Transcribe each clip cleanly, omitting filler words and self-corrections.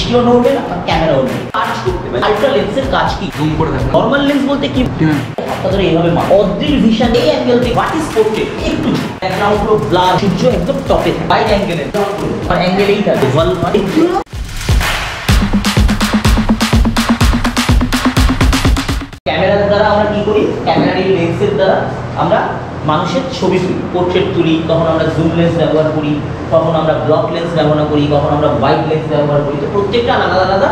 দৃষ্টিও নড়বে না, ক্যামেরাও নড়বে, কাজ করতে পারে। আলট্রা লেন্সের কাজ কি? জুম করে দেখো। নরমাল লেন্স বলতে কি, হাতটা ধরে এইভাবে অদ্রির ভিশন, এই অ্যাঙ্গেল থেকে হোয়াট ইজ পোর্ট্রেট, একটু ব্যাকগ্রাউন্ড পুরো ব্লার, সূর্য একদম টপে থাকে, ওয়াইড অ্যাঙ্গেলে আর অ্যাঙ্গেলেই থাকে, ওয়াল একটু। ক্যামেরার দ্বারা আমরা কি করি? ক্যামেরার এই লেন্সের দ্বারা আমরা মানুষের ছবি তুলি, পোর্ট্রেট তুলি। তখন আমরা জুম লেন্স ব্যবহার করি, কখন আমরা ব্লক লেন্স ব্যবহার করি, কখন আমরা ওয়াইড লেন্স ব্যবহার করি। তো প্রত্যেকটা আলাদা আলাদা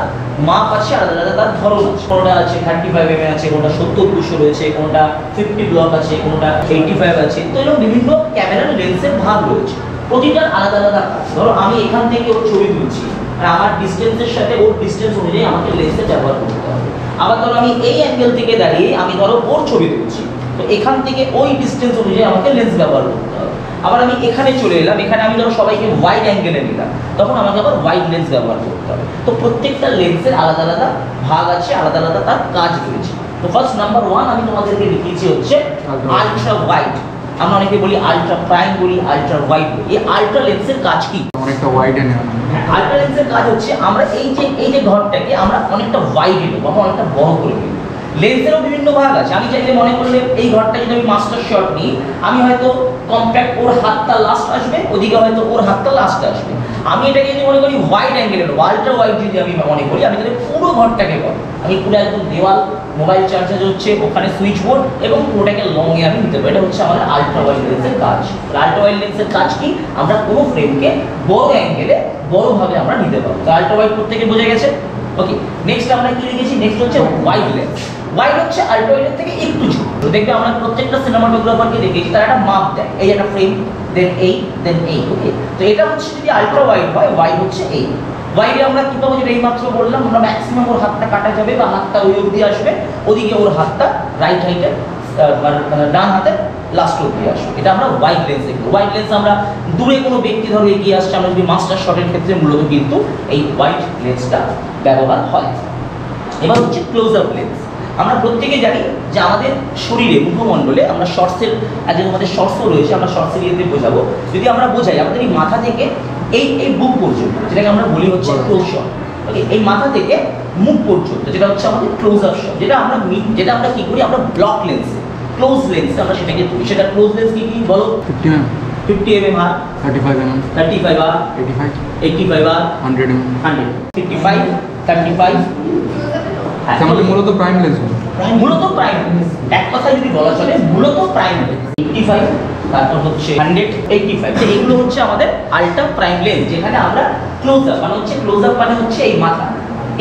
মাপ আছে, আলাদা আলাদা তার ধরন আছে। কোনোটা আছে 35 mm আছে, কোনোটা 70-200 রয়েছে, কোনোটা 50 ব্লক আছে, কোনোটা 85 আছে। তো এরকম বিভিন্ন ক্যামেরার লেন্সের ভাগ রয়েছে, প্রতিটার আলাদা আলাদা কাজ। ধরো আমি এখান থেকে ওর ছবি তুলছি, আর আমার ডিস্টেন্সের সাথে ওর ডিস্টেন্স অনুযায়ী আমাকে লেন্সের ব্যবহার করতে হবে। আবার ধরো আমি এই অ্যাঙ্গেল থেকে দাঁড়িয়ে আমি ধরো ওর ছবি তুলছি, তো এখান থেকে ওই ডিস্টেন্স অনুযায়ী আমাকে লেন্স ব্যবহার করতে হবে। আবার আমি এখানে চলে এলাম, এখানে আমি ধরো সবাইকে ওয়াইড অ্যাঙ্গেলে নিলাম, তখন আমাকে আবার ওয়াইড লেন্স ব্যবহার করতে হবে। তো প্রত্যেকটা লেন্সের আলাদা আলাদা ভাগ আছে, আলাদা আলাদা তার কাজ রয়েছে। তো ফার্স্ট নাম্বার 1 আমি তোমাদেরকে দেখিয়েছি হচ্ছে আলট্রা ওয়াইড। আমরা অনেকে বলি আলট্রা প্রাইম বলি, আলট্রা ওয়াইড বলি। এই আলট্রা লেন্সের কাজ কি? অনেকটা ওয়াইড এনে আলট্রা লেন্সের কাজ হচ্ছে আমরা এই যে ঘরটাকে আমরা অনেকটা ওয়াইড নেব, আমরা অনেকটা বড় করে নেব। লেন্সেরও বিভিন্ন ভাগ আছে। আমি চাইলে মনে করলে এই ঘরটা যদি আমি মাস্টার শট নিই, আমি হয়তো কম্প্যাক্ট ওর হাতটা লাস্ট আসবে, ওদিকে হয়তো ওর হাতটা লাস্ট আসবে। আমি এটাকে যদি মনে করি ওয়াইড অ্যাঙ্গেলে নেবো, আলট্রা ওয়াইড যদি আমি মনে করি, আমি তাহলে পুরো ঘরটাকে করব, আমি পুরো একদম দেওয়াল, মোবাইল চার্জার হচ্ছে ওখানে, সুইচ বোর্ড এবং পুরোটাকে লং এ আমি নিতে পারি। এটা হচ্ছে আমাদের আলট্রা ওয়াইড লেন্সের কাজ। আলট্রা ওয়াইড লেন্সের কাজ কি? আমরা কোনো ফ্রেমকে বড় অ্যাঙ্গেলে বড়ভাবে আমরা নিতে পারবো। তো আলট্রা ওয়াইড প্রত্যেকে বোঝা গেছে। ওকে, নেক্সট আমরা কি লিখেছি? নেক্সট হচ্ছে ওয়াইড লেন্স। ওয়াইড হচ্ছে আলট্রা ওয়াইডের থেকে একটু ছোট। তো দেখবে আমরা প্রত্যেকটা সিনেমাটোগ্রাফারকে দেখেছি তারা একটা মাপ দেয়, এই একটা ফ্রেম, দেন এই। ওকে, তো এটা হচ্ছে যদি আলট্রা ওয়াইড হয়, ওয়াইড হচ্ছে এই। ওয়াইডে আমরা কি পাবো? যেটা এইমাত্র বললাম, আমরা ম্যাক্সিমাম ওর হাতটা কাটা যাবে বা হাতটা ওই অবধি আসবে, ওদিকে ওর হাতটা রাইট হাইটে ডান হাতে লাস্ট অবধি আসবে। এটা আমরা ওয়াইড লেন্স দেখবো। ওয়াইড লেন্স আমরা দূরে কোনো ব্যক্তি ধরো এগিয়ে আসছে, আমরা যদি মাস্টার শটের ক্ষেত্রে মূলত কিন্তু এই ওয়াইড লেন্সটা ব্যবহার হয়। এবার হচ্ছে ক্লোজ আপ লেন্স। আমরা প্রত্যেকে জানি যে আমাদের শরীরে, মুখমণ্ডলে আমরা শর্টসের, আজ আমাদের শর্টসও রয়েছে, আমরা শর্টসের ইয়েতে বোঝাবো। যদি আমরা বোঝাই আমাদের এই মাথা থেকে এই বুক পর্যন্ত, যেটাকে আমরা বলি হচ্ছে ক্লোজ শট। ওকে, এই মাথা থেকে মুখ পর্যন্ত যেটা হচ্ছে আমাদের ক্লোজ আপ শট, যেটা আমরা কি করি? আমরা ব্লক লেন্সে, ক্লোজ লেন্সে আমরা সেটাকে তুলি। সেটা ক্লোজ লেন্স কি বলো? 50 mm আর 35 mm, 35 আর 85 আর 100 mm, 100, 55, 35। আমাদের মূলত প্রাইম লেন্স, মূলত প্রাইম লেন্স এক কথা যদি বলা চলে, মূলত প্রাইম লেন্স 85, তারপর হচ্ছে 185। তো এগুলো হচ্ছে আমাদের আলট্রা প্রাইম লেন্স, যেখানে আমরা ক্লোজ আপ মানে হচ্ছে এই মাথা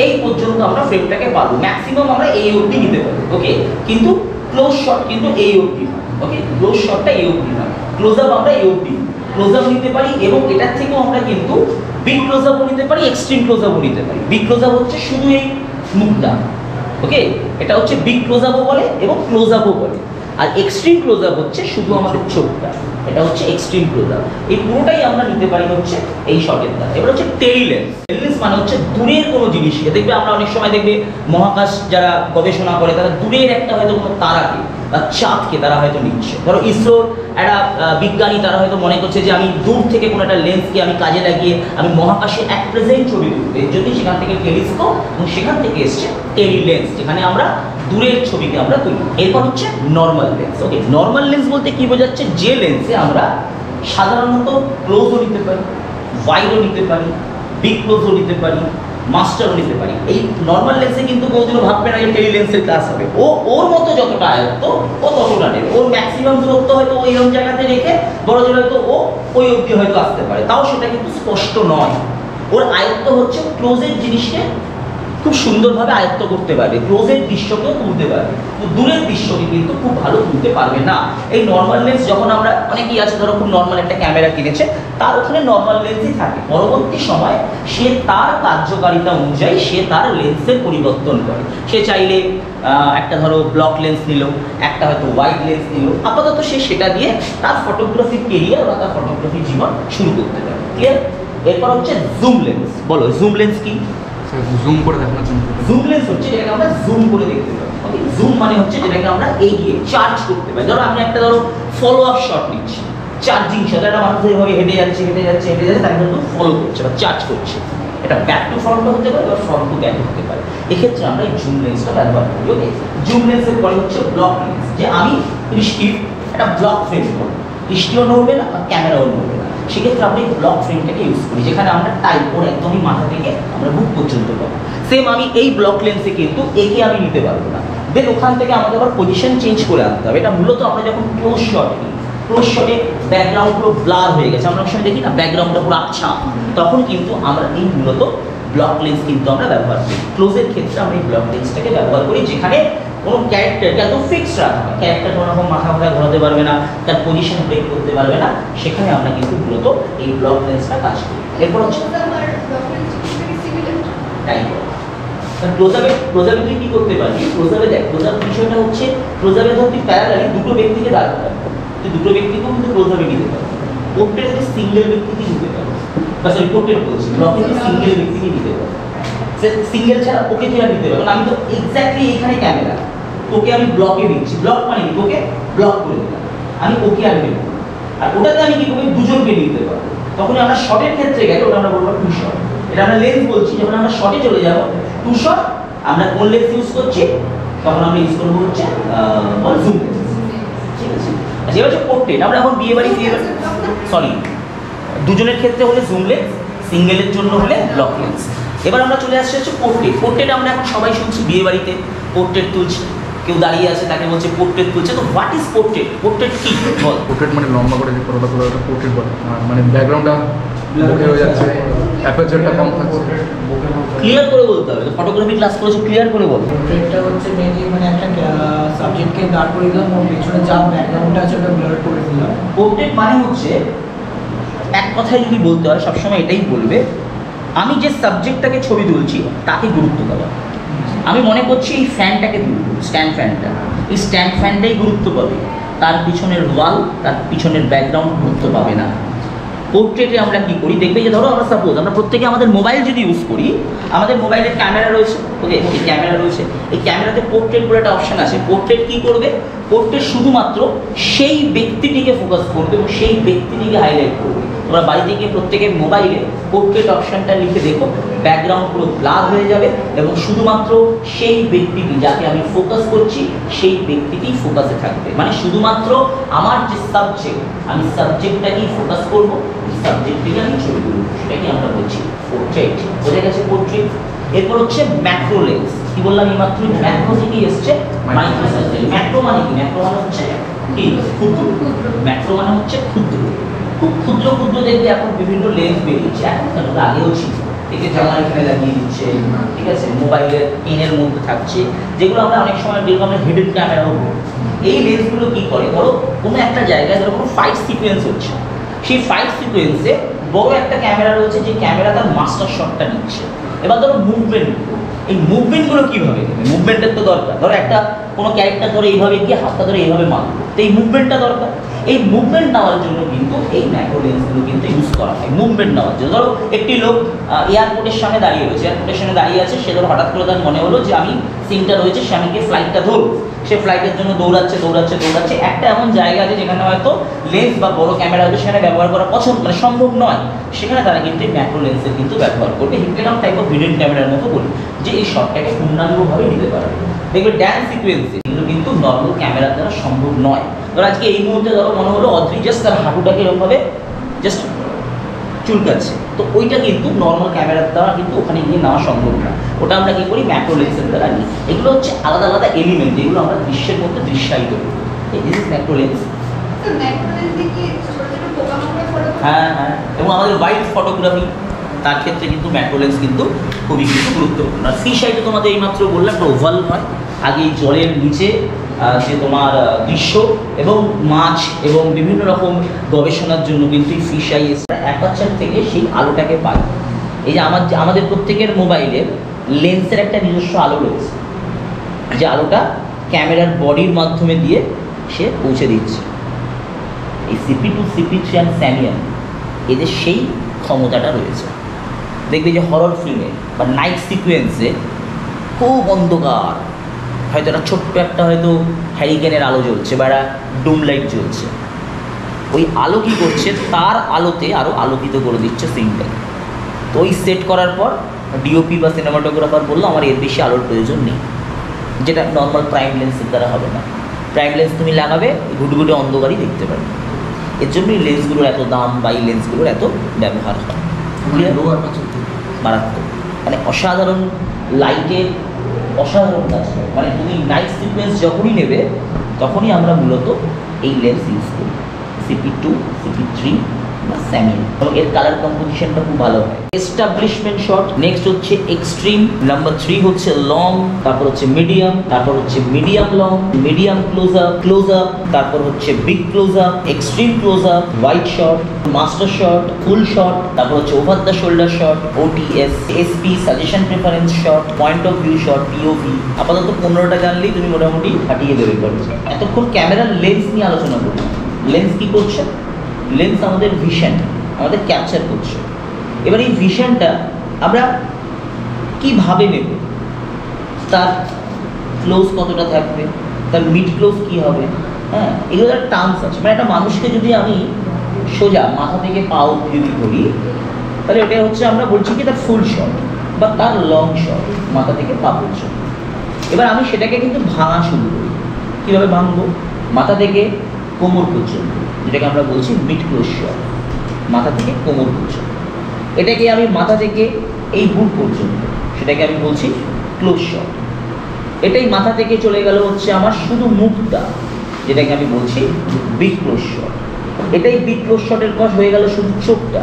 এই পর্যন্ত আমরা ফ্রেমটাকে পাবো। ম্যাক্সিমাম আমরা এই অবধি নিতে পারি। ওকে, কিন্তু ক্লোজ শট কিন্তু এই অবধি হয়। ওকে, ক্লোজ শটটা এই অবধি হয়, ক্লোজ আপ আমরা এই অবধি ক্লোজ আপ নিতে পারি। এবং এটার থেকেও আমরা কিন্তু বিগ ক্লোজ আপও নিতে পারি, এক্সট্রিম ক্লোজ আপও নিতে পারি। বিগ ক্লোজ আপ হচ্ছে শুধু এই মুখটা, ওকে, এটা হচ্ছে বিগ ক্লোজ আপও বলে এবং ক্লোজ আপও বলে। আর এক্সট্রিম ক্লোজ আপ হচ্ছে শুধু আমাদের চোখটা, এটা হচ্ছে এক্সট্রিম ক্লোজ আপ। এই পুরোটাই আমরা নিতে পারি হচ্ছে এই শটের দ্বারা। এবার হচ্ছে টেলি লেন্স। টেলি লেন্স মানে হচ্ছে দূরের কোনো জিনিসকে দেখবে, আমরা অনেক সময় দেখবে মহাকাশ যারা গবেষণা করে তারা দূরের একটা হয়তো কোনো তারাকে বা চাঁদকে তারা হয়তো নিচ্ছে। ধরো ইসরোর একটা বিজ্ঞানী, তারা হয়তো মনে করছে যে আমি দূর থেকে কোনো একটা লেন্সকে আমি কাজে লাগিয়ে আমি মহাকাশে এক প্রেজেন্ট ছবি তুলবো, এর জন্যই সেখান থেকে টেলিস্কোপ এবং সেখান থেকে এসছে টেলি লেন্স, যেখানে আমরা দূরের ছবিকে আমরা তুলি। এরপর হচ্ছে নর্মাল লেন্স। ওকে, নর্মাল লেন্স বলতে কি বোঝাচ্ছে? যে লেন্সে আমরা সাধারণত ক্লোজও নিতে পারি, ওয়াইডও নিতে পারি, বিগ ক্লোজও নিতে পারি, মাস্টারও নিতে পারি। এই নর্মাল লেন্সে কিন্তু কোনোদিনও ভাববে না যে টেলি লেন্সের ক্লাস হবে। ওর মতো যতটা আয়ত্ত ও ততটা নেবে। ওর ম্যাক্সিমাম দূরত্ব হয়তো ওই রকম জায়গাতে রেখে বড় জোর হয়তো ও ওই অবধি হয়তো আসতে পারে, তাও সেটা কিন্তু স্পষ্ট নয়। ওর আয়ত্ত হচ্ছে ক্লোজের জিনিসকে খুব সুন্দরভাবে আয়ত্ত করতে পারবে, ক্লোজের দৃশ্যকেও তুলতে পারবে, দূরের দৃশ্যকে কিন্তু খুব ভালো তুলতে পারবে না। এই নর্মাল লেন্স যখন আমরা, অনেকেই আছে ধরো খুব নর্মাল একটা ক্যামেরা কিনেছে, তার ওখানে নর্মাল লেন্সই থাকে। পরবর্তী সময় সে তার কার্যকারিতা অনুযায়ী সে তার লেন্সের পরিবর্তন করে। সে চাইলে একটা ধরো ব্লক লেন্স নিল, একটা হয়তো ওয়াইড লেন্স নিল, আপাতত সে সেটা দিয়ে তার ফটোগ্রাফির কেরিয়ার বা তার ফটোগ্রাফির জীবন শুরু করতে পারে। ক্লিয়ার? এরপর হচ্ছে জুম লেন্স। বলো জুম লেন্স কি? জুম করে দেখানোর জন্য। জুম লেন্স হচ্ছে যেটাকে আমরা জুম করে দেখতে পাই। ওকে, জুম মানে হচ্ছে যেটাকে আমরা এগিয়ে চার্জ করতে পারি। ধরো আমি একটা ফলো আপ শট নিচ্ছি, চার্জিং শট, একটা মানুষ এইভাবে হেঁটে যাচ্ছে তাকে কিন্তু ফলো করছে বা চার্জ করছে। এটা ব্যাক টু ফ্রন্টও হতে পারে বা ফ্রন্ট টু ব্যাক হতে পারে। এক্ষেত্রে আমরা এই জুম লেন্সটা ব্যবহার করি। ওকে, জুম লেন্সের পরে হচ্ছে ব্লক লেন্স, যে আমি দৃষ্টির একটা ব্লক ফ্রেম করব, দৃষ্টিও নড়বে না আর ক্যামেরাও নড়বে না, সেক্ষেত্রে আমরা এই ব্লক ফ্রেমটাকে ইউজ করি, যেখানে আমরা টাইপ ওর একদমই মাথা থেকে আমরা বুক পর্যন্ত পাবো। সেম আমি এই ব্লক লেন্সে কিন্তু একে আমি নিতে পারবো না, দেন ওখান থেকে আমাদের আবার পজিশন চেঞ্জ করে আনতে হবে। এটা মূলত আমরা যখন ক্লোজ শট নিই, ক্লোজ শটে ব্যাকগ্রাউন্ড পুরো ব্লার হয়ে গেছে, আমরা সময় দেখি না ব্যাকগ্রাউন্ডটা পুরো আচ্ছা, তখন কিন্তু আমরা এই মূলত ব্লক লেন্স কিন্তু আমরা ব্যবহার করি। ক্লোজের ক্ষেত্রে আমরা এই ব্লক লেন্সটাকে ব্যবহার করি, যেখানে কোনো ক্যারেক্টারকে একদম ফিক্স রাখা হয়, ক্যারেক্টার কোনো রকম মাথা ঘোরাতে পারবে না, তার পজিশন ব্রেক করতে পারবে না, সেখানে আমরা কিন্তু মূলত এই ব্লক লেন্সটা কাজ করি। এরপর হচ্ছে ক্লোজআপে তুই কি করতে পারবি, ক্লোজআপে দেখ, ক্লোজআপ বিষয়টা হচ্ছে ক্লোজআপে ধর তুই প্যারালালি দুটো ব্যক্তিকে দাঁড় করাবি, তুই দুটো ব্যক্তিকেও কিন্তু ক্লোজআপে নিতে পারবি, পোর্ট্রেটে তুই সিঙ্গেল ব্যক্তিকে নিতে পারবি, বা সরি পোর্ট্রেট বলছি, ব্লকে তুই সিঙ্গেল ব্যক্তিকে নিতে পারবি, সে সিঙ্গেল ছাড়া ওকে তুই আর নিতে পারবি না। আমি তো এক্স্যাক্টলি এখানে ক্যামেরা, তোকে আমি ব্লকে দিচ্ছি, ব্লক মানে তোকে ব্লক করে দিলাম, আমি ওকে আর নেব, আর ওটাতে আমি কি করবো দুজনকে নিতে পারবো, তখন আমরা শটের ক্ষেত্রে গেলে ওটা আমরা বলবো টু শট। এটা আমরা লেন্স বলছি, যখন আমরা শটে চলে যাবো টু শট, আমরা কোন লেন্স ইউজ করছি, তখন আমরা ইউজ করবো হচ্ছে জুম লেন্স, ঠিক আছে। আচ্ছা, এবার হচ্ছে পোর্ট্রেট, আমরা এখন বিয়ে বাড়ি সরি দুজনের ক্ষেত্রে হলে জুম লেন্স, সিঙ্গেলের জন্য হলে ব্লক লেন্স। এবার আমরা চলে আসছি হচ্ছে পোর্ট্রেট। পোর্ট্রেট আমরা এখন সবাই শুনছি বিয়ে বাড়িতে পোর্ট্রেট তুলছি, কেউ দাঁড়িয়ে আছে তাকে বলছে পোর্ট্রেট তুলছে, তো হোয়াট ইজ পোর্ট্রেট? পোর্ট্রেট কি বল? পোর্ট্রেট মানে লম্বা করে যে ফটোটা তোলা, ওটা পোর্ট্রেট বলে। মানে ব্যাকগ্রাউন্ডটা মুখে হয়ে যাচ্ছে, অ্যাপারচারটা কম থাকছে। ক্লিয়ার করে বলতে হবে, ফটোগ্রাফি ক্লাস করেছো, ক্লিয়ার করে বলো। পোর্ট্রেটটা হচ্ছে মেইনলি মানে একটা সাবজেক্টকে দাঁড় করে দিলাম, ওর পেছনে যা ব্যাকগ্রাউন্ডটা আছে ওটা ব্লার করে দিলাম। পোর্ট্রেট মানে হচ্ছে, এক কথায় যদি বলতে হয় সবসময় এটাই বলবে, আমি যে সাবজেক্টটাকে ছবি তুলছি তাকে গুরুত্ব দেওয়া। আমি মনে করছি এই ফ্যানটাকে তুলব, স্ট্যান্ড ফ্যানটা, এই স্ট্যান্ড ফ্যানটাই গুরুত্ব পাবে, তার পিছনের ওয়াল, তার পিছনের ব্যাকগ্রাউন্ড গুরুত্ব পাবে না। পোর্ট্রেটে আমরা কি করি দেখবে, যে ধরো আমরা সাপোজ আমরা প্রত্যেকে আমাদের মোবাইল যদি ইউজ করি, আমাদের মোবাইলের ক্যামেরা রয়েছে, ওকে, এই ক্যামেরা রয়েছে, এই ক্যামেরাতে পোর্ট্রেট বলে একটা অপশন আছে। পোর্ট্রেট কি করবে? পোর্ট্রেট শুধুমাত্র সেই ব্যক্তিটিকে ফোকাস করবে এবং সেই ব্যক্তিটিকে হাইলাইট করবে। তোমরা বাড়িতে গিয়ে প্রত্যেকের মোবাইলে পোর্ট্রেট অপশনটা লিখে দেখো, ব্যাকগ্রাউন্ড পুরো ব্লার হয়ে যাবে এবং শুধুমাত্র সেই ব্যক্তিটি যাকে আমি ফোকাস করছি সেই ব্যক্তিটি ফোকাসে থাকবে। মানে শুধুমাত্র আমার যে সাবজেক্ট, আমি সাবজেক্টটাকেই ফোকাস করবো, সাবজেক্টটিকে আমি ছবি তুলব, সেটাকে আমরা বলছি পোর্ট্রেট। বোঝা গেছে পোর্ট্রেট। এরপর হচ্ছে ম্যাক্রো লেন্স। কি বললাম এই মাত্র? ম্যাক্রো থেকে এসছে মাইক্রো সার্কেল। ম্যাক্রো মানে কি? ম্যাক্রো মানে হচ্ছে কি? ক্ষুদ্র। ম্যাক্রো মানে হচ্ছে ক্ষুদ্র, খুব ক্ষুদ্র ক্ষুদ্র দেখবে এখন বিভিন্ন লেন্স বেরিয়েছে, এখন কেন আগেও ছিল, থেকে জানলা এখানে লাগিয়ে দিচ্ছে, ঠিক আছে, মোবাইলের পেনের মধ্যে থাকছে, যেগুলো আমরা অনেক সময় যেগুলো আমরা হিডেন ক্যামেরাও বলি। এই লেন্সগুলো কি করে, ধরো কোনো একটা জায়গায় ধরো কোনো ফাইট সিকোয়েন্স হচ্ছে, সেই ফাইট সিকোয়েন্সে বড় একটা ক্যামেরা রয়েছে, যে ক্যামেরা তার মাস্টার শটটা নিচ্ছে। এবার ধরো মুভমেন্ট, এই মুভমেন্টগুলো কীভাবে নেবে? মুভমেন্টের তো দরকার। ধরো একটা কোনো ক্যারেক্টার ধরে এইভাবে গিয়ে হাতটা ধরে এইভাবে মারবে, তো এই মুভমেন্টটা দরকার। এই মুভমেন্ট নেওয়ার জন্য কিন্তু এই ম্যাক্রো লেন্সগুলো কিন্তু ইউজ করা হয় মুভমেন্ট নেওয়ার জন্য। ধরো একটি লোক এয়ারপোর্টের সামনে দাঁড়িয়ে রয়েছে, এয়ারপোর্টের সামনে দাঁড়িয়ে আছে, সে ধরো হঠাৎ করে তার মনে হলো যে আমি সিনটা রয়েছে, সে আমি গিয়ে ফ্লাইটটা ধরবো, সে ফ্লাইটের জন্য দৌড়াচ্ছে দৌড়াচ্ছে দৌড়াচ্ছে। একটা এমন জায়গা আছে যেখানে হয়তো লেন্স বা বড় ক্যামেরা হয়তো সেখানে ব্যবহার করা পছন্দ মানে সম্ভব নয়, সেখানে তারা কিন্তু এই ম্যাক্রো লেন্সের কিন্তু ব্যবহার করবে। হিপটেগাম টাইপ অফ ভিডিও ক্যামেরার মতো বলি, যে এই শটটাকে পূর্ণাঙ্গভাবে নিতে পারবে। দেখবে ড্যান্স সিকোয়েন্সে এগুলো কিন্তু নর্মাল ক্যামেরার দ্বারা সম্ভব নয়। ধরো আজকে এই মুহূর্তে ধরো মনে হলো অদ্রি জাস্ট তার হাঁটুটাকে এরকমভাবে জাস্ট চুলকাচ্ছে, তো ওইটা কিন্তু নর্মাল ক্যামেরার দ্বারা কিন্তু ওখানে গিয়ে নেওয়া সম্ভব না। ওটা আমরা কি করি? ম্যাক্রো লেন্সের দ্বারা নিই। এগুলো হচ্ছে আলাদা আলাদা এলিমেন্ট, যেগুলো আমরা দৃশ্যের মধ্যে দৃশ্যায়িত করি। এই ম্যাক্রো লেন্স। হ্যাঁ হ্যাঁ, এবং আমাদের ওয়াইড ফটোগ্রাফি তার ক্ষেত্রে কিন্তু ম্যাক্রো লেন্স কিন্তু খুবই কিন্তু গুরুত্বপূর্ণ। আর ফিশ আইতে তোমাদের এইমাত্র বললাম একটা ওভাল হয়, আগে এই জলের নিচে যে তোমার দৃশ্য এবং মাছ এবং বিভিন্ন রকম গবেষণার জন্য কিন্তু এই ফিশ আই অ্যাপারচার থেকে সেই আলোটাকে পায়। এই যে আমাদের প্রত্যেকের মোবাইলের লেন্সের একটা নিজস্ব আলো রয়েছে, যে আলোটা ক্যামেরার বডির মাধ্যমে দিয়ে সে পৌঁছে দিচ্ছে। এই CP2, CP3 অ্যান্ড স্যামিয়ান এদের সেই ক্ষমতাটা রয়েছে। দেখবে যে হরর ফিল্মে বা নাইট সিকোয়েন্সে খুব অন্ধকার, হয়তো একটা ছোট্ট একটা হয়তো হ্যারিকেনের আলো জ্বলছে বা একটা ডুম লাইট জ্বলছে, ওই আলো কী করছে? তার আলোতে আরও আলোকিত করে দিচ্ছে সিনটাকে। তো ওই সেট করার পর ডিওপি বা সিনেমাটোগ্রাফার বললো আমার এর বেশি আলোর প্রয়োজন নেই, যেটা নর্মাল প্রাইম লেন্সের দ্বারা হবে না। প্রাইম লেন্স তুমি লাগাবে ঘুটঘুটে অন্ধকারই দেখতে পারবে। এর জন্যই লেন্সগুলোর এত দাম বা এই লেন্সগুলোর এত ব্যবহার হয়। মারাত্মক, মানে অসাধারণ লাইটের অসাধারণ কাজ হয়। মানে তুমি নাইট সিকোয়েন্স যখনই নেবে তখনই আমরা মূলত এই লেন্স ইউজ করি, CP2, CP3 বা স্যামিন, এবং এর কালার কম্পোজিশনটা খুব ভালো হয়। এস্টাবলিশমেন্ট শট, নেক্সট হচ্ছে এক্সট্রিম, নাম্বার 3 হচ্ছে লং, তারপর হচ্ছে মিডিয়াম, তারপর হচ্ছে medium long, medium close up, তারপর হচ্ছে big close up, extreme close up, wide shot, master shot, full shot, তারপর হচ্ছে over the shoulder shot, OTS, SP, suggestion preference shot, point of view shot, POV। আপাতত 15টা জানলেই তুমি মোটামুটি হাঁটিয়ে দেবে পারবে। এতক্ষণ ক্যামেরার লেন্স নিয়ে আলোচনা করি। লেন্স কি করছে? লেন্স আমাদের ভিশন আমাদের ক্যাপচার করছে। এবার এই ভিশনটা আমরা কিভাবে নেব, তার ক্লোজ কতটা থাকবে, তার মিড ক্লোজ কী হবে, হ্যাঁ, এগুলো একটা টার্মস আছে। মানে একটা মানুষকে যদি আমি সোজা মাথা থেকে পা অবধি করি, তাহলে এটা হচ্ছে আমরা বলছি কি তার ফুল শট বা তার লং শট, মাথা থেকে পা পর্যন্ত। এবার আমি সেটাকে কিন্তু ভাঙা শুরু করি। কীভাবে ভাঙবো? মাথা থেকে কোমর পর্যন্ত, যেটাকে আমরা বলছি মিড ক্লোজ শট, মাথা থেকে কোমর পর্যন্ত। এটাকে আমি মাথা থেকে এই বুক পর্যন্ত, সেটাকে আমি বলছি ক্লোজ শট। এটাই মাথা থেকে চলে গেল হচ্ছে আমার শুধু মুখটা, যেটাকে আমি বলছি বিগ ক্লোজ শট। এটাই বিগ ক্লোজ শটের পর হয়ে গেল শুধু চোখটা,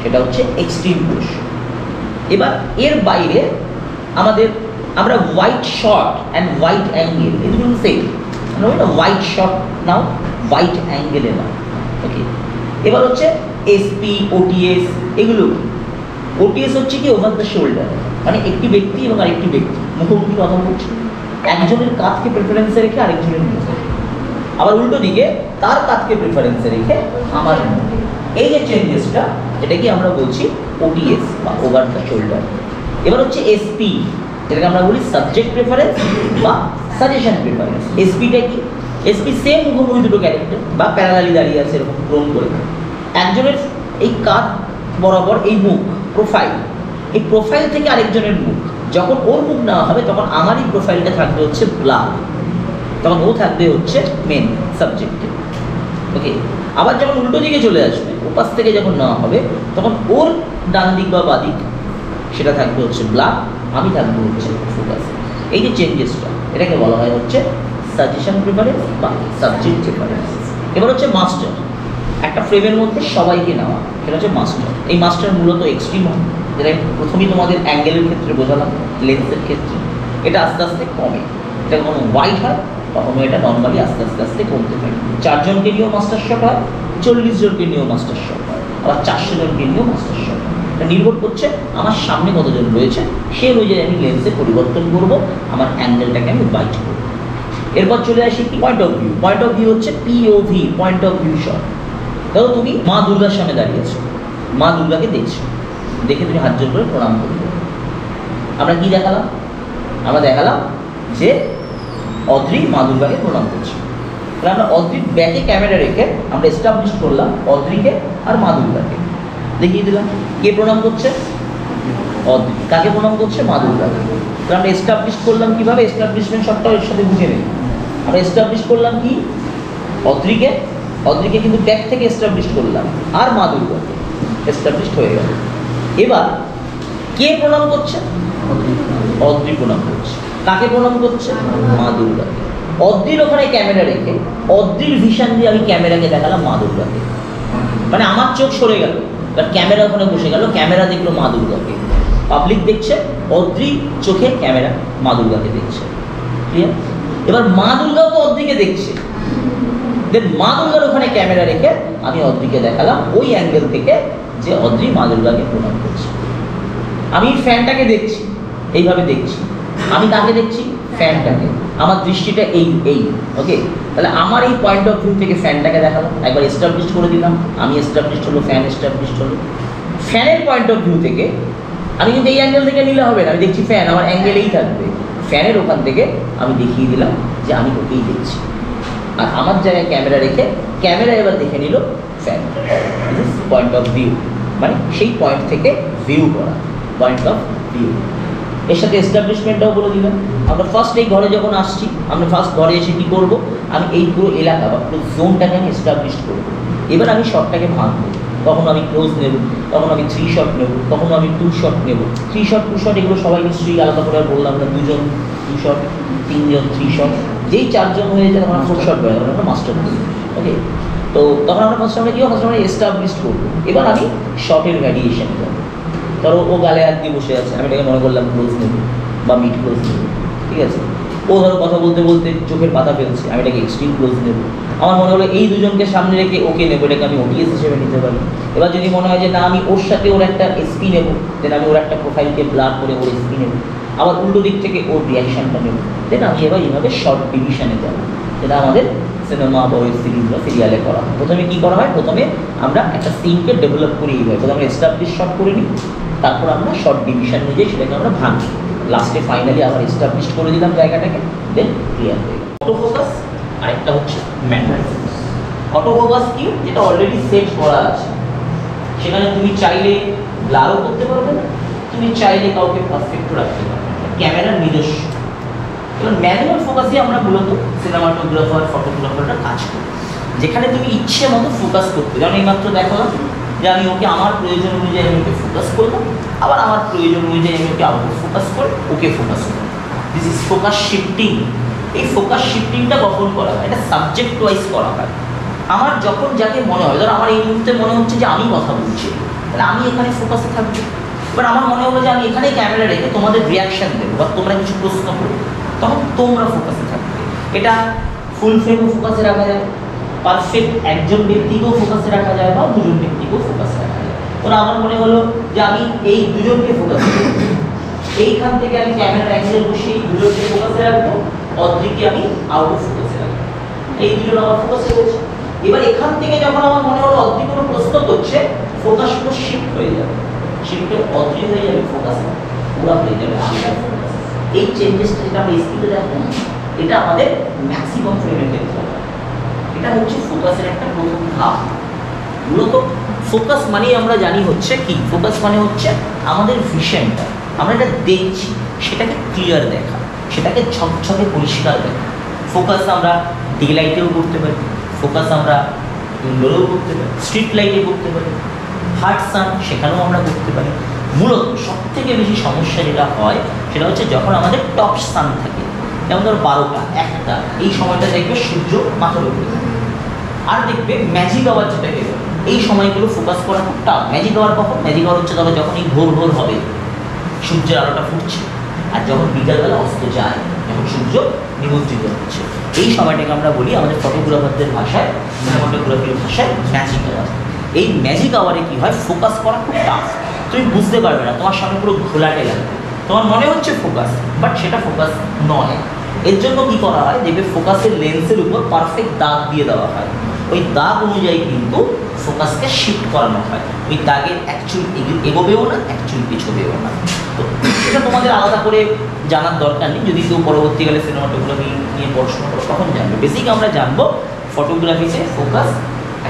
সেটা হচ্ছে এক্সট্রিম ক্লোজ শট। এবার এর বাইরে আমরা white shot and white angle, এই দুটো সেম। আমরা বলি না হোয়াইট শট নাও, হোয়াইট অ্যাঙ্গেলে নাও, ওকে। এবার হচ্ছে SP, OTS, এগুলো কি? OTS হচ্ছে কি ওভার দ্য শোল্ডার, মানে একটি ব্যক্তি এবং আরেকটি ব্যক্তি মুখোমুখি কথা বলছে, একজনের কাঁধকে প্রেফারেন্সে রেখে আরেকজনের মুখে, আবার উল্টো দিকে তার কাঁধকে প্রেফারেন্সে রেখে আমার মুখে। এই যে চেঞ্জেসটা, এটাকে আমরা বলছি OTS বা ওভার দ্য শোল্ডার। এবার হচ্ছে SP, যেটাকে আমরা বলি সাবজেক্ট প্রেফারেন্স বা সাজেশন প্রেফারেন্স। SPটা কি? SP সেম মুখোমুখি দুটো ক্যারেক্টার বা প্যারালালি দাঁড়িয়ে আছে এরকম ক্রম করে, একজনের এই কাঁধ বরাবর এই মুখ প্রোফাইল, এই প্রোফাইল থেকে আরেকজনের মুখ, যখন ওর মুখ নেওয়া হবে তখন আমার এই প্রোফাইলটা থাকবে হচ্ছে ব্লার, তখন ও থাকবে হচ্ছে মেন সাবজেক্টে, ওকে। আবার যখন উল্টো দিকে চলে আসবে, ওপাশ থেকে যখন নেওয়া হবে তখন ওর ডান দিক বা বাঁ দিক সেটা থাকবে হচ্ছে ব্লার, আমি থাকবো হচ্ছে ফোকাস। এই যে চেঞ্জেসটা, এটাকে বলা হয় হচ্ছে সাজেশন প্রেফারেন্স বা সাবজেক্ট প্রেফারেন্স। এবার হচ্ছে মাস্টার, একটা ফ্রেমের মধ্যে সবাইকে নেওয়া, সেটা হচ্ছে মাস্টার। এই মাস্টার মূলত এক্সট্রিম হয়, যেটা প্রথমেই তোমাদের অ্যাঙ্গেলের ক্ষেত্রে বোঝালাম, লেন্সের ক্ষেত্রে এটা আস্তে আস্তে কমে, এটা কখনো হোয়াইট হয়, কখনো এটা নর্মালি আস্তে আস্তে আস্তে কমতে থাকে। 4 জনকে নিয়েও মাস্টার শট হয়, 40 জনকে নিয়েও মাস্টার শট হয়, আবার 400 জনকে নিয়েও মাস্টার শট হয়। এটা নির্ভর করছে আমার সামনে কতজন রয়েছে, সে অনুযায়ী আমি লেন্সে পরিবর্তন করব, আমার অ্যাঙ্গেলটাকে আমি বাইট করব। এরপর চলে আসি কি point of view. Point of view হচ্ছে POV, point of view shot. ধরো তুমি মা দুর্গার সামনে দাঁড়িয়েছো, মা দুর্গাকে দেখছো, দেখে তুমি হাত জোর করে প্রণাম করবে। আমরা কি দেখালাম? আমরা দেখালাম যে অদ্রি মা দুর্গাকে প্রণাম করছে। তাহলে আমরা অদ্রির ব্যাকে ক্যামেরা রেখে আমরা এস্টাবলিশ করলাম অদ্রিকে আর মা দুর্গাকে, দেখিয়ে দিলাম কে প্রণাম করছে, অদ্রি। কাকে প্রণাম করছে? মা দুর্গাকে। তাহলে আমরা এস্টাবলিশ করলাম কিভাবে? এস্টাবলিশমেন্ট শটটাও এর সাথে বুঝে নেই। আমরা এস্টাবলিশ করলাম কি? অদ্রিকে কিন্তু ব্যাক থেকে এস্টাবলিশ করলাম, আর মা দুর্গাকে এস্টাবলিশ হয়ে গেল। এবার কে প্রণাম করছে? অদ্রি প্রণাম করছে। কাকে প্রণাম করছে? মা দুর্গাকে। অদ্রির ওখানে ক্যামেরা রেখে অদ্রির ভিশন দিয়ে আমি ক্যামেরাকে দেখালাম মা দুর্গাকে, মানে আমার চোখ সরে গেল, এবার ক্যামেরা ওখানে বসে গেল, ক্যামেরা দেখলো মা দুর্গাকে, পাবলিক দেখছে, অদ্রি চোখে ক্যামেরা মা দুর্গাকে দেখছে, ক্লিয়ার? এবার মা দুর্গাও তো অদ্রিকে দেখছে, দেন মা দুর্গার ওখানে ক্যামেরা রেখে আমি অদ্রিকে দেখালাম ওই অ্যাঙ্গেল থেকে যে অদ্রি মা দুর্গাকে প্রণাম করছে। আমি ফ্যানটাকে দেখছি, এইভাবে দেখছি, আমি তাকে দেখছি ফ্যানটাকে, আমার দৃষ্টিটা এই ওকে। তাহলে আমার এই পয়েন্ট অফ ভিউ থেকে ফ্যানটাকে দেখালাম, একবার এস্টাবলিশ করে দিলাম, আমি এস্টাবলিশ হলো, ফ্যান এস্টাবলিশ হলো। ফ্যানের পয়েন্ট অফ ভিউ থেকে আমি কিন্তু এই অ্যাঙ্গেল থেকে নিলে হবে না, আমি দেখছি ফ্যান, আমার অ্যাঙ্গেল এই থাকবে, ফ্যানের ওখান থেকে আমি দেখিয়ে দিলাম যে আমি ওকেই দেখছি, আর আমার জায়গায় ক্যামেরা রেখে ক্যামেরা এবার দেখে নিল ফ্যান। পয়েন্ট অফ ভিউ, মানে সেই পয়েন্ট থেকে ভিউ করা, পয়েন্ট অফ ভিউ। এর সাথে এস্টাবলিশমেন্টটাও বলে দিলাম। আমরা ফার্স্ট এই ঘরে যখন আসছি, আমরা ফার্স্ট ঘরে এসে কী করবো, আমি এই পুরো এলাকা বা পুরো জোনটাকে আমি এস্টাবলিশ করবো। এবার আমি শটটাকে ভাঙবো, কখনো আমি ক্লোজ নেব, কখনো আমি 3 শট নেব, কখনো আমি 2 শট নেব। 3 শট 2 শট এগুলো সবাই নিশ্চয়ই আলাদা করে আর বললাম না, 2 জন 2 শট, 3 জন 3 শট, যেই 4 জন হয়ে যায় তখন 4 শট বেরোয়, তখন আমরা মাস্টার করি। ওকে, তো তখন আমরা ফার্স্ট আমরা কী হয়, ফার্স্ট আমরা এস্টাবলিশ করবো। এবার আমি শটের ভ্যারিয়েশন করবো। ধরো ও গালে হাত দিয়ে বসে আছে, আমি এটাকে মনে করলাম ক্লোজ নেব বা মিড ক্লোজ নেব, ঠিক আছে। ও ধরো কথা বলতে বলতে চোখের পাতা ফেলছে, আমি এটাকে এক্সট্রিম ক্লোজ নেব। আমার মনে হলো এই দুজনকে সামনে রেখে ওকে নেবো, এটাকে আমি ওটিএস হিসেবে নিতে পারি। এবার যদি মনে হয় যে না আমি ওর সাথে ওর একটা এসপি নেবো, দেন আমি ওর একটা প্রোফাইলকে ব্লার করে ওর এসপি নেবো। আবার উল্টো দিক থেকে ওর রিয়াকশানটা নেবো, দেন আমি এবার এইভাবে শর্ট ডিভিশনে যাবো, যেটা আমাদের সিনেমা বা ওয়েব সিরিজ বা সিরিয়ালে করা হয়। প্রথমে কী করা হয়, প্রথমে আমরা একটা সিনকে ডেভেলপ করি এইভাবে, প্রথমে আমরা এস্টাবলিশ শট করে নিই, তারপর আমরা শর্ট ডিভিশন নিয়ে যাই, সেটাকে আমরা ভাঙি, লাস্টে ফাইনালি আবার এস্টাবলিশ করে দিলাম জায়গাটাকে, দেন ক্লিয়ার হয়ে গেল। অটো ফোকাস আরেকটা হচ্ছে ম্যানুয়াল ফোকাস। অটো ফোকাস কি, যেটা অলরেডি সেট করা আছে, সেখানে তুমি চাইলে ব্লারও করতে পারবে না, তুমি চাইলে কাউকে পারফেক্টও রাখতে পারবে না, ক্যামেরার নিজস্ব। এবার ম্যানুয়াল ফোকাসে আমরা মূলত সিনেমাটোগ্রাফার ফটোগ্রাফাররা কাজ করি, যেখানে তুমি ইচ্ছে মতো ফোকাস করতে, যেমন এইমাত্র দেখালাম যে আমি ওকে আমার প্রয়োজন অনুযায়ী আমি ওকে ফোকাস করলাম, আবার আমার প্রয়োজন অনুযায়ী আমি ওকে আউট ফোকাস করে ওকে ফোকাস করলাম। This is focus shifting. এই ফোকাস শিফটিংটা কখন করা হয়, এটা সাবজেক্ট ওয়াইজ করা হয়। আমার যখন যাকে মনে হয়, ধরো আমার এই মুহূর্তে মনে হচ্ছে যে আমি কথা বলছি, তাহলে আমি এখানে ফোকাসে থাকবো। এবার আমার মনে হলো যে আমি এখানে ক্যামেরা রেখে তোমাদের রিয়াকশান দেবো বা তোমরা কিছু প্রশ্ন করবে, তখন তোমরা ফোকাসে থাকবে। এটা ফুল ফ্রেমও ফোকাসে রাখা যায়, পারফেক্ট একজন ব্যক্তিকেও ফোকাসে রাখা যায় বা দুজন ব্যক্তিকেও ফোকাসে রাখা যায়। ওরা আমার মনে হলো যে আমি এই দুজনকে ফোকাসে রাখবো, এইখান থেকে আমি ক্যামেরার অ্যাঙ্গেল বসে এই দুজনকে ফোকাসে রাখবো, অর্ধেককে আমি আউট অফ ফোকাসে রাখবো, এই দুজন আমার ফোকাসে রয়েছে। এবার এখান থেকে যখন আমার মনে হলো অর্ধেক কোনো প্রশ্ন করছে, ফোকাস পুরো শিফট হয়ে যাবে, শিফটে অর্ধেক হয়ে যাবে, ফোকাস পুরো হয়ে যাবে আমার ফোকাস। এই চেঞ্জেসটা যেটা আমরা স্ক্রিনে দেখো, এটা আমাদের ম্যাক্সিমাম ফ্রেমের ক্ষেত্রে হয়। এটা হচ্ছে ফোকাসের একটা প্রথম ধাপ। মূলত ফোকাস মানে আমরা জানি হচ্ছে কি, ফোকাস মানে হচ্ছে আমাদের ভিশনটা, আমরা এটা দেখছি সেটাকে ক্লিয়ার দেখা, সেটাকে ঝকঝকে পরিষ্কার দেখা। ফোকাস আমরা ডে লাইটেও করতে পারি, ফোকাস আমরা ইনডোরেও করতে পারি, স্ট্রিট লাইটে করতে পারি, হার্ড সান সেখানেও আমরা করতে পারি। মূলত সবথেকে বেশি সমস্যা যেটা হয় সেটা হচ্ছে যখন আমাদের টপ সান থাকে, যেমন ধরো 12টা 1টা, এই সময়টা দেখবে সূর্য মাথার উপরে থাকে। আর দেখবে ম্যাজিক আওয়ার যেটাকে, এই সময়গুলো ফোকাস করা খুব টাফ। ম্যাজিক আওয়ার কখন, ম্যাজিক আওয়ার হচ্ছে ধরো যখন এই ভোর ভোর হবে, সূর্যের আলোটা ফুটছে, আর যখন বিকালবেলা অস্ত যায়, যখন সূর্য নিমজ্জিত হচ্ছে, এই সময়টাকে আমরা বলি আমাদের ফটোগ্রাফারদের ভাষায়, সিনেমাটোগ্রাফির ভাষায় ম্যাজিক আওয়ার। এই ম্যাজিক আওয়ারে কী হয়, ফোকাস করা খুব টাফ, তুমি বুঝতে পারবে না, তোমার সামনে পুরো ঘোলাটে লাগবে, তোমার মনে হচ্ছে ফোকাস, বাট সেটা ফোকাস নয়। এর জন্য কী করা হয়, দেখবে ফোকাসের লেন্সের উপর পারফেক্ট দাগ দিয়ে দেওয়া হয়, ওই দাগ অনুযায়ী কিন্তু ফোকাসকে শিফট করানো হয়, ওই দাগের অ্যাকচুয়াল এগোবেও না, অ্যাকচুয়াল পিছবেও না। তো এটা তোমাদের আলাদা করে জানার দরকার নেই, যদি কেউ পরবর্তীকালে সিনেমাটোগ্রাফি নিয়ে পড়াশোনা করো তখন জানবে। বেসিক আমরা জানবো ফটোগ্রাফিতে ফোকাস,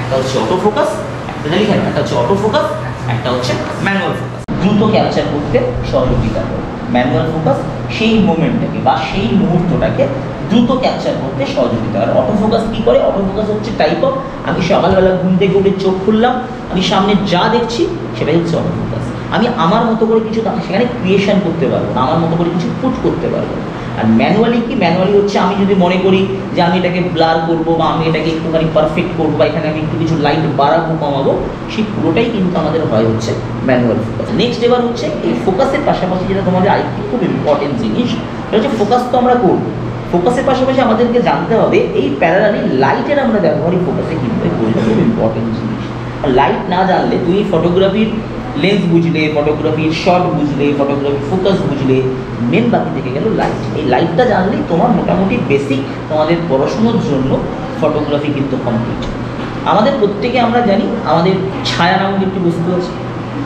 একটা হচ্ছে অটো ফোকাস, একটা লিখেন, একটা হচ্ছে অটো ফোকাস, একটা হচ্ছে ম্যানুয়াল ফোকাস। দ্রুত ক্যাপচার করতে সহযোগিতা করে ম্যানুয়াল ফোকাস, সেই মোমেন্টটাকে বা সেই মুহূর্তটাকে দ্রুত ক্যাপচার করতে সহযোগিতা করে। অটো ফোকাস কী করে, অটো ফোকাস হচ্ছে টাইপ অফ, আমি সকালবেলা ঘুম থেকে উঠে চোখ খুললাম, আমি সামনে যা দেখছি সেটাই হচ্ছে অটো ফোকাস। আমি আমার মতো করে কিছু সেখানে ক্রিয়েশন করতে পারবো না, আমার মতো করে কিছু পুট করতে পারবো না। আর ম্যানুয়ালি কি, ম্যানুয়ালি হচ্ছে আমি যদি মনে করি যে আমি এটাকে ব্লার করবো বা আমি এটাকে একটুখানি পারফেক্ট করবো বা এখানে আমি একটু কিছু লাইট বাড়াবো কমাবো, সেই পুরোটাই কিন্তু আমাদের হয় হচ্ছে ম্যানুয়াল ফোকাস। নেক্সট এবার হচ্ছে এই ফোকাসের পাশাপাশি যেটা তোমাদের আরেকটি খুব ইম্পর্টেন্ট জিনিস, সেটা হচ্ছে ফোকাস তো আমরা করবো, ফোকাসের পাশাপাশি আমাদেরকে জানতে হবে এই প্যারালালি লাইটের আমরা ব্যবহারই ফোকাসে কিন্তু খুব ইম্পর্টেন্ট জিনিস। লাইট না জানলে তুমি ফটোগ্রাফির লেন্স বুঝলে, ফটোগ্রাফির শট বুঝলে, ফটোগ্রাফির ফোকাস বুঝলে, মেন বাকি থেকে গেল লাইট। এই লাইটটা জানলেই তোমার মোটামুটি বেসিক তোমাদের পড়াশুনোর জন্য ফটোগ্রাফি কিন্তু কমপ্লিট। আমাদের প্রত্যেকে আমরা জানি আমাদের ছায়া নামক একটি বস্তু আছে,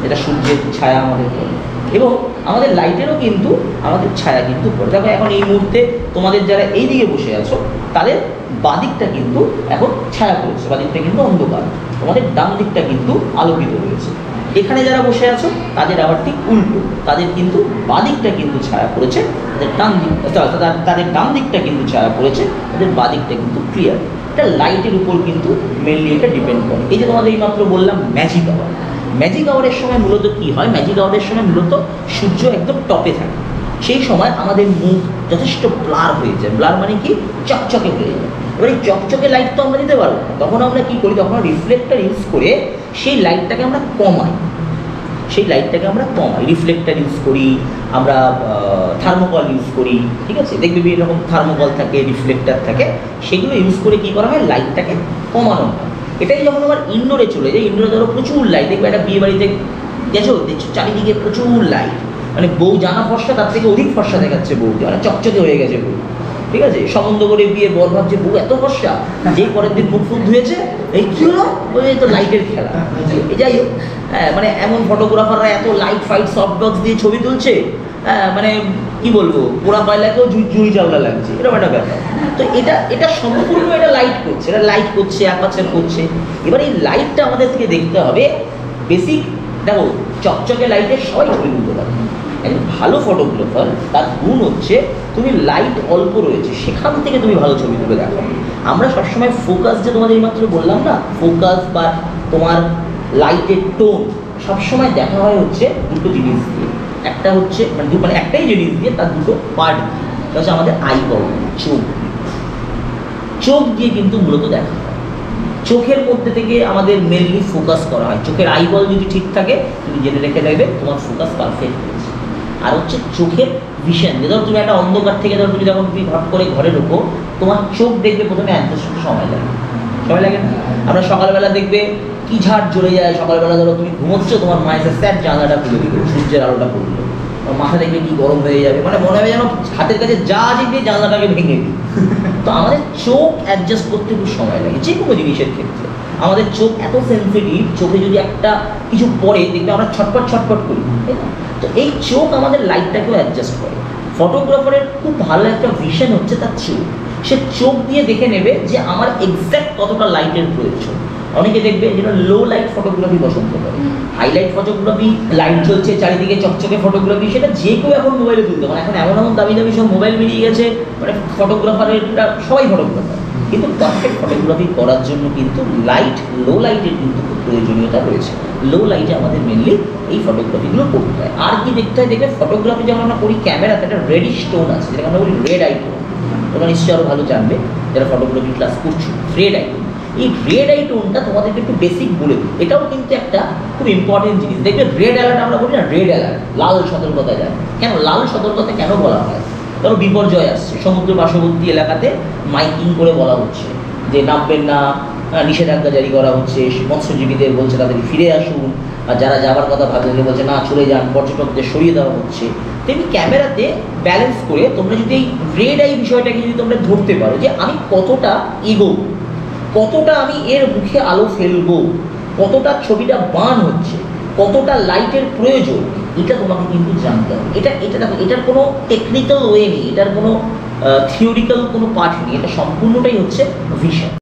এটা সূর্যের ছায়া আমাদের পড়ে, এবং আমাদের লাইটেরও কিন্তু আমাদের ছায়া কিন্তু পড়ে। দেখো এখন এই মুহূর্তে তোমাদের যারা এই দিকে বসে আছো তাদের বাদিকটা কিন্তু এখন ছায়া পড়েছে, বাদিকটা কিন্তু অন্ধকার, তোমাদের ডান দিকটা কিন্তু আলোকিত রয়েছে। এখানে যারা বসে আছো তাদের আবার ঠিক উল্টো, তাদের কিন্তু বাদিকটা কিন্তু ছায়া পড়েছে, তাদের ডান দিক তাদের ডান দিকটা কিন্তু ছায়া পড়েছে, তাদের বাদিকটা কিন্তু ক্লিয়ার। এটা লাইটের উপর কিন্তু মেনলি এটা ডিপেন্ড করে। এই যে তোমাদের এইমাত্র বললাম ম্যাজিক আওয়ার, ম্যাজিক আওয়ারের সময় মূলত কী হয়, ম্যাজিক আওয়ারের সময় মূলত সূর্য একদম টপে থাকে, সেই সময় আমাদের মুখ যথেষ্ট ব্লার হয়ে যায়। ব্লার মানে কি, চকচকে হয়ে যায়। এবার এই চকচকে লাইট তো আমরা দিতে পারবো না, তখন আমরা কী করি, তখন রিফ্লেক্টার ইউজ করে সেই লাইটটাকে আমরা কমাই, রিফ্লেক্টার ইউজ করি, আমরা থার্মোকল ইউজ করি, ঠিক আছে, দেখবে বিভিন্ন রকম থার্মোকল থাকে, রিফ্লেক্টার থাকে, সেগুলো ইউজ করে কী করা হয়, লাইটটাকে কমানো হয়। এটাই যখন আবার ইনডোরে চলে যায়, ইনডোরে ধরো প্রচুর লাইট, দেখবে একটা বিয়ে বাড়িতে গেছো, দেখছো চারিদিকে প্রচুর লাইট, মানে বউ জানা ফর্সা তার থেকে অধিক ফর্সা দেখাচ্ছে বউ, মানে চকচকে হয়ে গেছে বউ, ঠিক আছে, সম্বন্ধ করে বিয়ে বর ভাবছে বউ এত ফর্সা, যেই পরের দিন মুখ ফুক ধুয়েছে, এই কী হলো, ওই তো লাইটের খেলা। এই যাই হোক, হ্যাঁ, মানে এমন ফটোগ্রাফাররা এত লাইট ফাইট সফট বক্স দিয়ে ছবি তুলছে, হ্যাঁ, মানে কি বলবো, পোড়া কয়লাকেও জুই চাওলা লাগছে, এরকম একটা ব্যাপার। তো এটা সম্পূর্ণ এটা লাইট করছে, অ্যাপারচার করছে। এবার এই লাইটটা আমাদের থেকে দেখতে হবে বেসিক। দেখো, চকচকে লাইটে সবাই ছবি তুলতে পারে, একজন ভালো ফটোগ্রাফার তার গুণ হচ্ছে তুমি লাইট অল্প রয়েছে সেখান থেকে তুমি ভালো ছবি তুলে দেখো। আমরা সবসময় ফোকাস, যে তোমাদের এইমাত্র বললাম না, ফোকাস বা তোমার লাইটের টোন সবসময় দেখা হয় হচ্ছে দুটো জিনিস দিয়ে। একটা হচ্ছে মানে একটাই জিনিস দিয়ে, তার দুটো পার্ট দিয়ে, সেটা হচ্ছে আমাদের আইবল, চোখ দিয়ে কিন্তু মূলত দেখা হয়। চোখের মধ্যে থেকে আমাদের মেনলি ফোকাস করা হয়। চোখের আইবল যদি ঠিক থাকে, তুমি জেনে রেখে দেবে তোমার ফোকাস পারফেক্ট হয়েছে। আর হচ্ছে চোখের ভিশন, যে ধরো তুমি একটা অন্ধকার থেকে ধরো তুমি যখন তুমি ভাব করে ঘরে ঢোকো, তোমার চোখ দেখবে প্রথমে অ্যাডজাস্ট করতে সময় লাগে না? আমরা সকালবেলা দেখবে কি ঝাড় জ্বলে যায়, সকালবেলা ধরো তুমি ঘুমোচ্ছ, তোমার মায়ের স্যার জানলাটা খুলে দিল, সূর্যের আলোটা পড়লো, মাথা দেখবে কি গরম হয়ে যাবে, মানে মনে হবে যেন হাতের কাছে যা দেখবে জানলাটাকে ভেঙে দিই। তো আমাদের চোখ অ্যাডজাস্ট করতে খুব সময় লাগে যে কোনো জিনিসের ক্ষেত্রে। আমাদের চোখ এত সেন্সিটিভ, চোখে যদি একটা কিছু পড়ে দেখবে আমরা ছটপট করি, তাই না? তো এই চোখ আমাদের লাইটটাকেও অ্যাডজাস্ট করে। ফটোগ্রাফারের খুব ভালো একটা ভিশন হচ্ছে তার চোখ। সে চোখ দিয়ে দেখে নেবে যে আমার এক্স্যাক্ট কতটা লাইটের প্রয়োজন। অনেকে দেখবে যেটা লো লাইট ফটোগ্রাফি পছন্দ করে, হাইলাইট ফটোগ্রাফি, লাইট জ্বলছে চারিদিকে চকচকে ফটোগ্রাফি, সেটা যে কেউ এখন মোবাইলে তুলতে পারে। এখন এমন দামি সব মোবাইল বেরিয়ে গেছে, মানে ফটোগ্রাফারেরটা সবাই ফটোগ্রাফার। কিন্তু পারফেক্ট ফটোগ্রাফি করার জন্য কিন্তু লো লাইটের কিন্তু খুব প্রয়োজনীয়তা রয়েছে। লো লাইটে আমাদের মেনলি এই ফটোগ্রাফিগুলো করতে হয়। আর কি দেখতে হয়, দেখবে ফটোগ্রাফি যখন আমরা করি ক্যামেরাতে একটা রেডিশ টোন আছে, যেটাকে আমরা বলি রেড আই টোন। তোমরা নিশ্চয়ই আরও ভালো জানবে যারা ফটোগ্রাফি ক্লাস করছো। রেড আই টোন, এই রেড আই টোনটা তোমাদেরকে একটু বেসিক বলে দিই। এটাও কিন্তু একটা খুব ইম্পর্টেন্ট জিনিস। দেখবে রেড অ্যালার্ট আমরা বলি না, রেড অ্যালার্ট, লাল সতর্কতা যায়। কেন লাল সতর্কতা কেন বলা হয়? ধরো বিপর্যয় আসছে, সমুদ্র পার্শ্ববর্তী এলাকাতে মাইকিং করে বলা হচ্ছে যে নামবেন না, নিষেধাজ্ঞা জারি করা হচ্ছে, মৎস্যজীবীদের বলছে তাদের ফিরে আসুন, আর যারা যাবার কথা ভাবছে বলছে না চলে যান, পর্যটকদের সরিয়ে দেওয়া হচ্ছে। তেমনি ক্যামেরাতে ব্যালেন্স করে তোমরা যদি এই রেড আই বিষয়টাকে যদি তোমরা ধরতে পারো, যে আমি কতটা এগোবো, কতটা আমি এর মুখে আলো ফেলবো, কতটা ছবিটা বার্ন হচ্ছে, কতটা লাইটের প্রয়োজন, এটা তোমাকে কিন্তু জানতে হবে। এটা দেখো, এটার কোনো টেকনিক্যাল ওয়ে নেই, এটার কোনো থিওরিক্যাল কোনো পার্ট নেই, এটা সম্পূর্ণটাই হচ্ছে ভিশন।